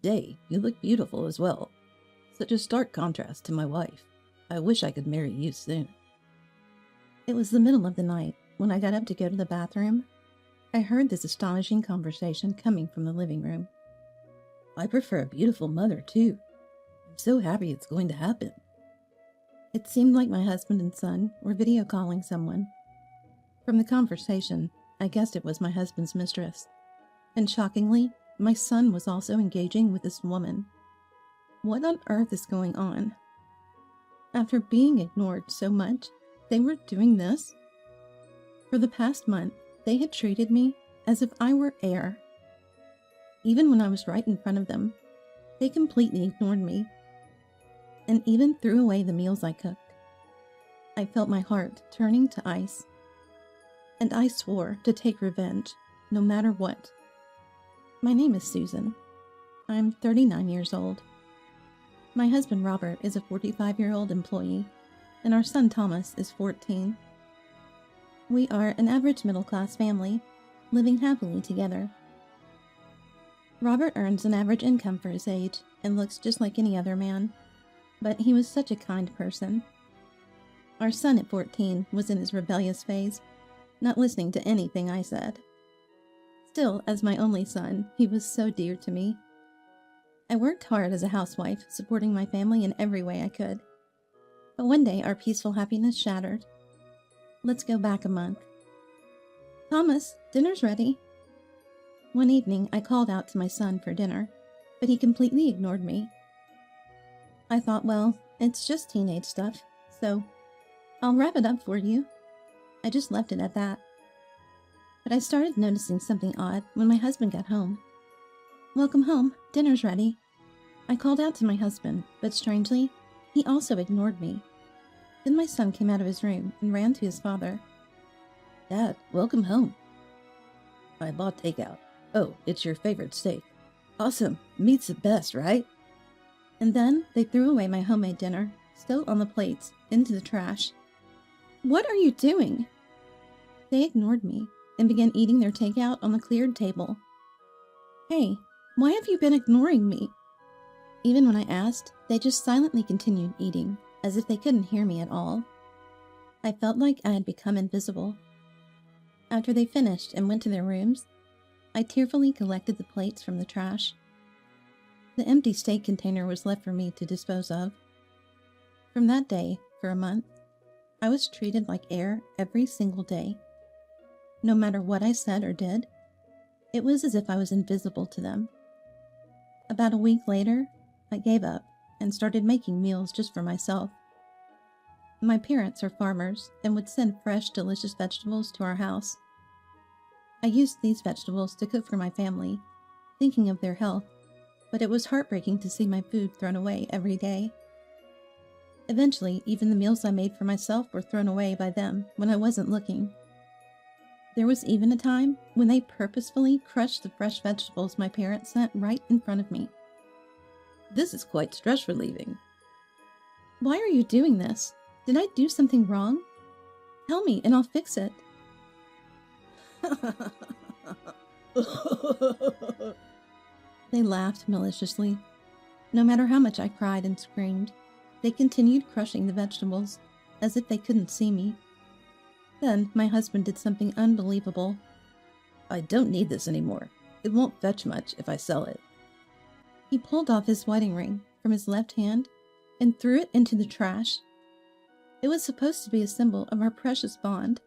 Day, you look beautiful as well. Such a stark contrast to my wife. I wish I could marry you soon. It was the middle of the night when I got up to go to the bathroom. I heard this astonishing conversation coming from the living room. I prefer a beautiful mother, too. I'm so happy it's going to happen. It seemed like my husband and son were video calling someone. From the conversation, I guessed it was my husband's mistress. And shockingly, my son was also engaging with this woman. What on earth is going on? After being ignored so much, they were doing this? For the past month, they had treated me as if I were air. Even when I was right in front of them, they completely ignored me, and even threw away the meals I cooked. I felt my heart turning to ice, and I swore to take revenge, no matter what. My name is Susan. I'm 39 years old. My husband Robert is a 45-year-old employee, and our son Thomas is 14. We are an average middle-class family, living happily together. Robert earns an average income for his age and looks just like any other man, but he was such a kind person. Our son at 14 was in his rebellious phase, not listening to anything I said. Still, as my only son, he was so dear to me. I worked hard as a housewife, supporting my family in every way I could. But one day, our peaceful happiness shattered. Let's go back a month. Thomas, dinner's ready. One evening, I called out to my son for dinner, but he completely ignored me. I thought, well, it's just teenage stuff, so I'll wrap it up for you. I just left it at that. But I started noticing something odd when my husband got home. Welcome home, dinner's ready. I called out to my husband, but strangely, he also ignored me. Then my son came out of his room and ran to his father. Dad, welcome home. I bought takeout. Oh, it's your favorite steak. Awesome, meat's the best, right? And then they threw away my homemade dinner, still on the plates, into the trash. What are you doing? They ignored me and began eating their takeout on the cleared table. Hey, why have you been ignoring me? Even when I asked, they just silently continued eating, as if they couldn't hear me at all. I felt like I had become invisible. After they finished and went to their rooms, I tearfully collected the plates from the trash. The empty steak container was left for me to dispose of. From that day, for a month, I was treated like air every single day. No matter what I said or did, it was as if I was invisible to them. About a week later, I gave up and started making meals just for myself. My parents are farmers and would send fresh, delicious vegetables to our house. I used these vegetables to cook for my family, thinking of their health, but it was heartbreaking to see my food thrown away every day. Eventually, even the meals I made for myself were thrown away by them when I wasn't looking. There was even a time when they purposefully crushed the fresh vegetables my parents sent right in front of me. This is quite stress relieving. Why are you doing this? Did I do something wrong? Tell me and I'll fix it. They laughed maliciously. No matter how much I cried and screamed, they continued crushing the vegetables, as if they couldn't see me. Then my husband did something unbelievable. I don't need this anymore. It won't fetch much if I sell it. He pulled off his wedding ring from his left hand and threw it into the trash. It was supposed to be a symbol of our precious bond.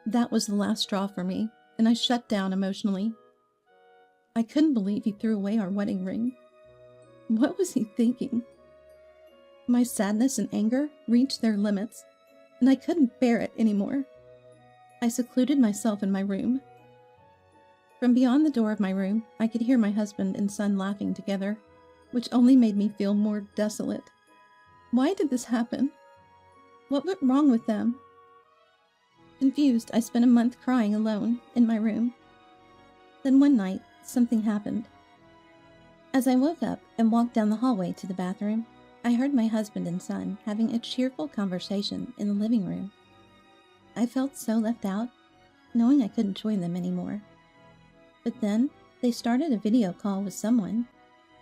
That was the last straw for me, and I shut down emotionally. I couldn't believe he threw away our wedding ring. What was he thinking? My sadness and anger reached their limits, and I couldn't bear it anymore. I secluded myself in my room. From beyond the door of my room, I could hear my husband and son laughing together, which only made me feel more desolate. Why did this happen? What went wrong with them? Confused, I spent a month crying alone in my room. Then one night, something happened. As I woke up and walked down the hallway to the bathroom, I heard my husband and son having a cheerful conversation in the living room. I felt so left out, knowing I couldn't join them anymore. But then, they started a video call with someone,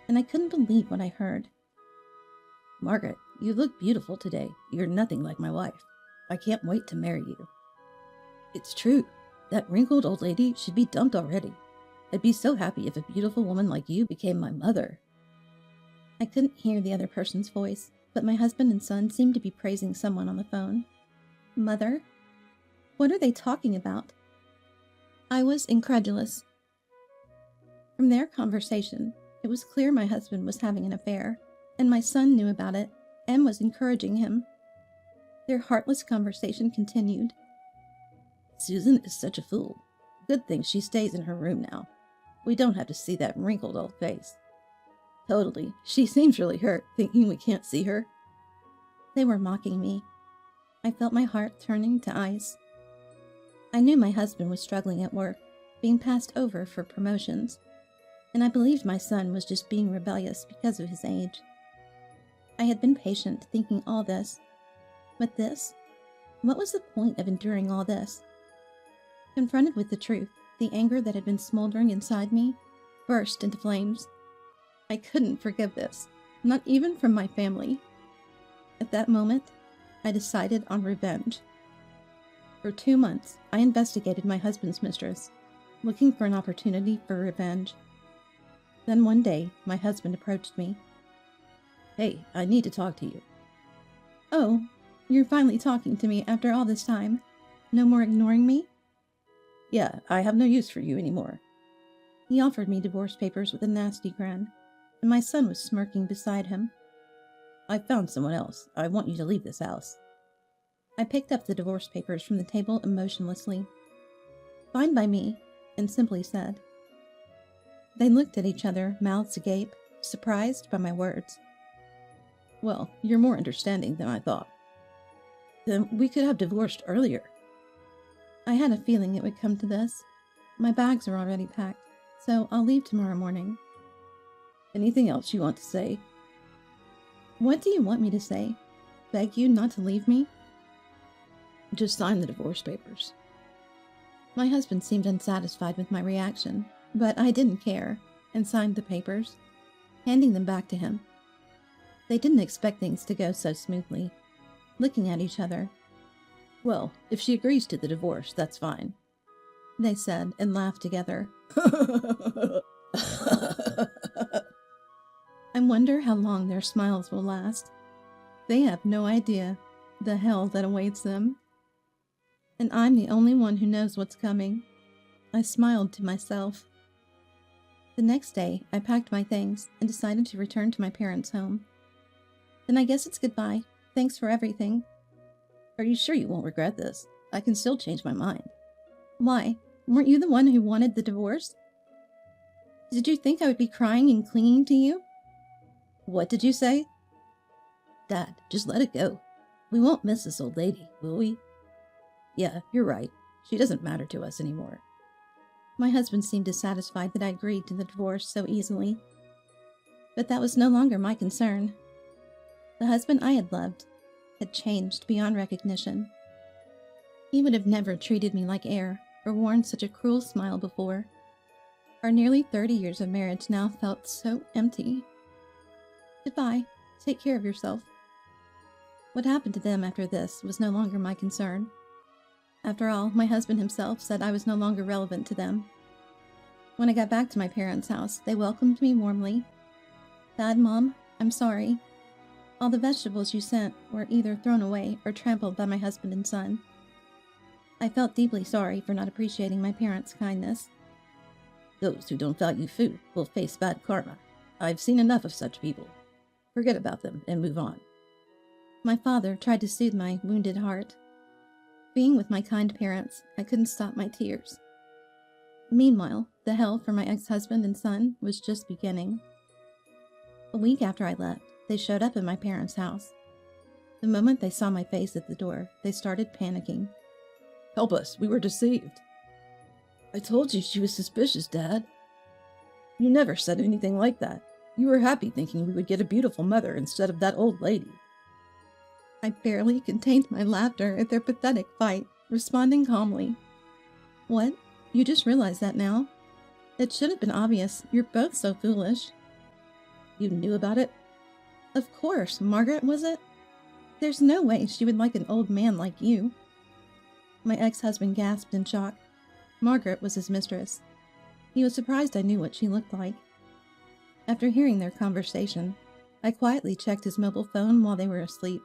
and I couldn't believe what I heard. Margaret, you look beautiful today. You're nothing like my wife. I can't wait to marry you. It's true. That wrinkled old lady should be dumped already. I'd be so happy if a beautiful woman like you became my mother. I couldn't hear the other person's voice, but my husband and son seemed to be praising someone on the phone. Mother? What are they talking about? I was incredulous. From their conversation, it was clear my husband was having an affair, and my son knew about it and was encouraging him. Their heartless conversation continued. Susan is such a fool. Good thing she stays in her room now. We don't have to see that wrinkled old face. Totally. She seems really hurt, thinking we can't see her. They were mocking me. I felt my heart turning to ice. I knew my husband was struggling at work, being passed over for promotions, and I believed my son was just being rebellious because of his age. I had been patient, thinking all this. But this? What was the point of enduring all this? Confronted with the truth, the anger that had been smoldering inside me burst into flames. I couldn't forgive this, not even from my family. At that moment, I decided on revenge. For 2 months, I investigated my husband's mistress, looking for an opportunity for revenge. Then one day, my husband approached me. Hey, I need to talk to you. Oh, you're finally talking to me after all this time. No more ignoring me? Yeah, I have no use for you anymore. He offered me divorce papers with a nasty grin, and my son was smirking beside him. I found someone else. I want you to leave this house. I picked up the divorce papers from the table emotionlessly. Fine by me, and simply said. They looked at each other, mouths agape, surprised by my words. Well, you're more understanding than I thought. Then we could have divorced earlier. I had a feeling it would come to this. My bags are already packed, so I'll leave tomorrow morning. Anything else you want to say? What do you want me to say? Beg you not to leave me? Just sign the divorce papers. My husband seemed unsatisfied with my reaction, but I didn't care, and signed the papers, handing them back to him. They didn't expect things to go so smoothly, looking at each other. Well, if she agrees to the divorce, that's fine, they said and laughed together. I wonder how long their smiles will last. They have no idea the hell that awaits them. And I'm the only one who knows what's coming. I smiled to myself. The next day, I packed my things and decided to return to my parents' home. Then I guess it's goodbye. Thanks for everything. Are you sure you won't regret this? I can still change my mind. Why? Weren't you the one who wanted the divorce? Did you think I would be crying and clinging to you? What did you say? Dad, just let it go. We won't miss this old lady, will we? Yeah, you're right. She doesn't matter to us anymore. My husband seemed dissatisfied that I agreed to the divorce so easily. But that was no longer my concern. The husband I had loved had changed beyond recognition. He would have never treated me like air or worn such a cruel smile before. Our nearly 30 years of marriage now felt so empty. Goodbye. Take care of yourself. What happened to them after this was no longer my concern. After all, my husband himself said I was no longer relevant to them. When I got back to my parents' house, they welcomed me warmly. Dad, Mom, I'm sorry. All the vegetables you sent were either thrown away or trampled by my husband and son. I felt deeply sorry for not appreciating my parents' kindness. Those who don't value food will face bad karma. I've seen enough of such people. Forget about them and move on. My father tried to soothe my wounded heart. Being with my kind parents, I couldn't stop my tears. Meanwhile, the hell for my ex-husband and son was just beginning. A week after I left, they showed up at my parents' house. The moment they saw my face at the door, they started panicking. Help us, we were deceived. I told you she was suspicious, Dad. You never said anything like that. You were happy thinking we would get a beautiful mother instead of that old lady. I barely contained my laughter at their pathetic fight, responding calmly. What? You just realized that now? It should have been obvious. You're both so foolish. You knew about it? Of course, Margaret, was it? There's no way she would like an old man like you. My ex-husband gasped in shock. Margaret was his mistress. He was surprised I knew what she looked like. After hearing their conversation, I quietly checked his mobile phone while they were asleep.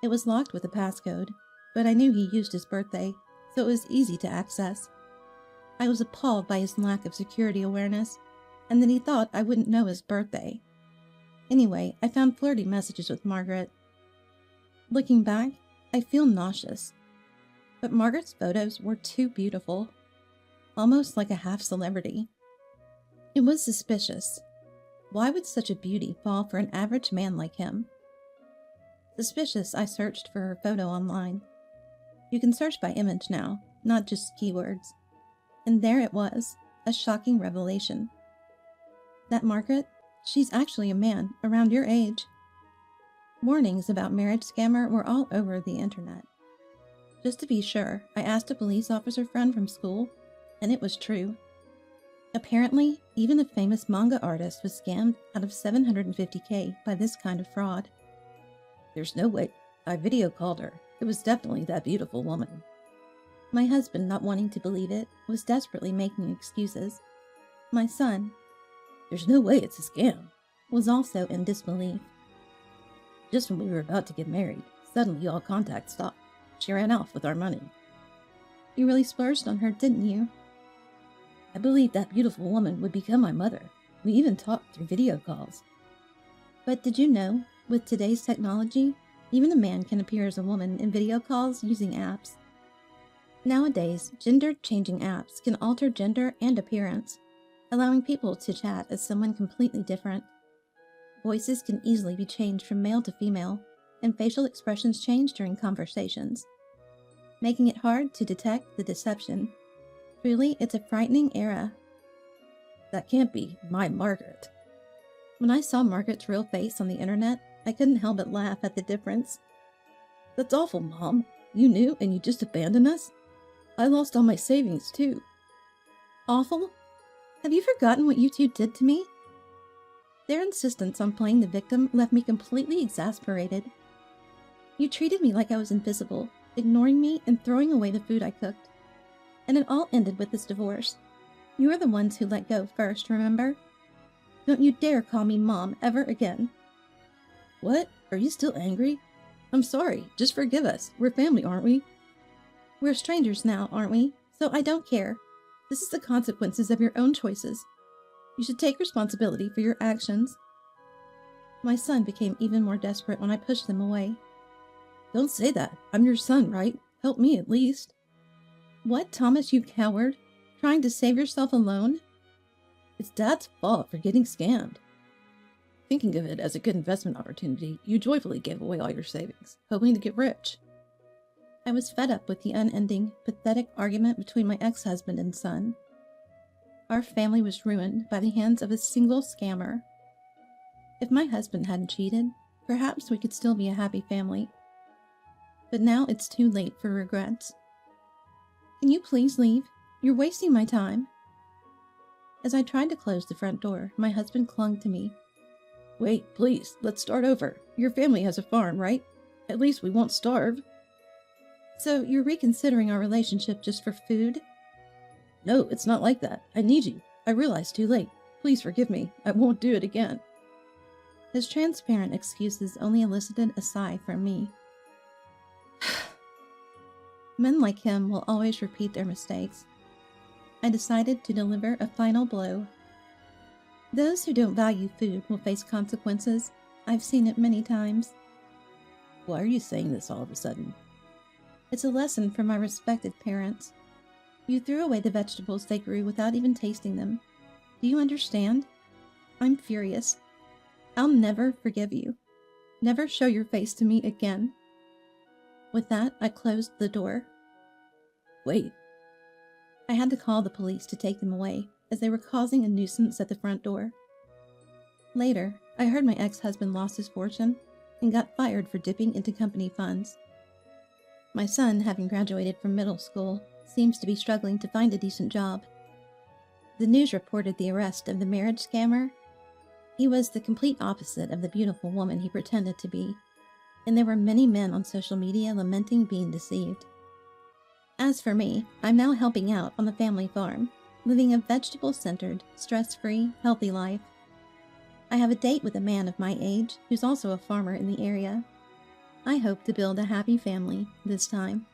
It was locked with a passcode, but I knew he used his birthday, so it was easy to access. I was appalled by his lack of security awareness, and that he thought I wouldn't know his birthday. Anyway, I found flirty messages with Margaret. Looking back, I feel nauseous. But Margaret's photos were too beautiful, almost like a half-celebrity. It was suspicious. Why would such a beauty fall for an average man like him? Suspicious, I searched for her photo online. You can search by image now, not just keywords. And there it was, a shocking revelation. That Margaret, she's actually a man around your age. Warnings about marriage scammer were all over the internet. Just to be sure, I asked a police officer friend from school, and it was true. Apparently, even a famous manga artist was scammed out of $750K by this kind of fraud. There's no way. I video called her. It was definitely that beautiful woman. My husband, not wanting to believe it, was desperately making excuses. My son, there's no way it's a scam, was also in disbelief. Just when we were about to get married, suddenly all contact stopped. She ran off with our money. You really splurged on her, didn't you? I believed that beautiful woman would become my mother. We even talked through video calls. But did you know, with today's technology, even a man can appear as a woman in video calls using apps? Nowadays, gender-changing apps can alter gender and appearance, allowing people to chat as someone completely different. Voices can easily be changed from male to female, and facial expressions change during conversations, making it hard to detect the deception. Truly, it's a frightening era. That can't be my Margaret. When I saw Margaret's real face on the internet, I couldn't help but laugh at the difference. That's awful, Mom. You knew and you just abandoned us? I lost all my savings, too. Awful? Have you forgotten what you two did to me? Their insistence on playing the victim left me completely exasperated. You treated me like I was invisible, ignoring me and throwing away the food I cooked. And it all ended with this divorce. You were the ones who let go first, remember? Don't you dare call me Mom ever again. What? Are you still angry? I'm sorry. Just forgive us. We're family, aren't we? We're strangers now, aren't we? So I don't care. This is the consequences of your own choices. You should take responsibility for your actions. My son became even more desperate when I pushed them away. Don't say that. I'm your son, right? Help me at least. What, Thomas, you coward? Trying to save yourself alone? It's Dad's fault for getting scammed. Thinking of it as a good investment opportunity, you joyfully gave away all your savings, hoping to get rich. I was fed up with the unending, pathetic argument between my ex-husband and son. Our family was ruined by the hands of a single scammer. If my husband hadn't cheated, perhaps we could still be a happy family. But now it's too late for regrets. Can you please leave? You're wasting my time. As I tried to close the front door, my husband clung to me. Wait, please, let's start over. Your family has a farm, right? At least we won't starve. So you're reconsidering our relationship just for food? No, it's not like that. I need you. I realized too late. Please forgive me. I won't do it again. His transparent excuses only elicited a sigh from me. Men like him will always repeat their mistakes. I decided to deliver a final blow. Those who don't value food will face consequences. I've seen it many times. Why are you saying this all of a sudden? It's a lesson from my respected parents. You threw away the vegetables they grew without even tasting them. Do you understand? I'm furious. I'll never forgive you. Never show your face to me again. With that, I closed the door. Wait. I had to call the police to take them away, as they were causing a nuisance at the front door. Later, I heard my ex-husband lost his fortune and got fired for dipping into company funds. My son, having graduated from middle school, seems to be struggling to find a decent job. The news reported the arrest of the marriage scammer, He was the complete opposite of the beautiful woman he pretended to be, and there were many men on social media lamenting being deceived. As for me, I'm now helping out on the family farm, living a vegetable-centered, stress-free, healthy life. I have a date with a man of my age who's also a farmer in the area. I hope to build a happy family this time.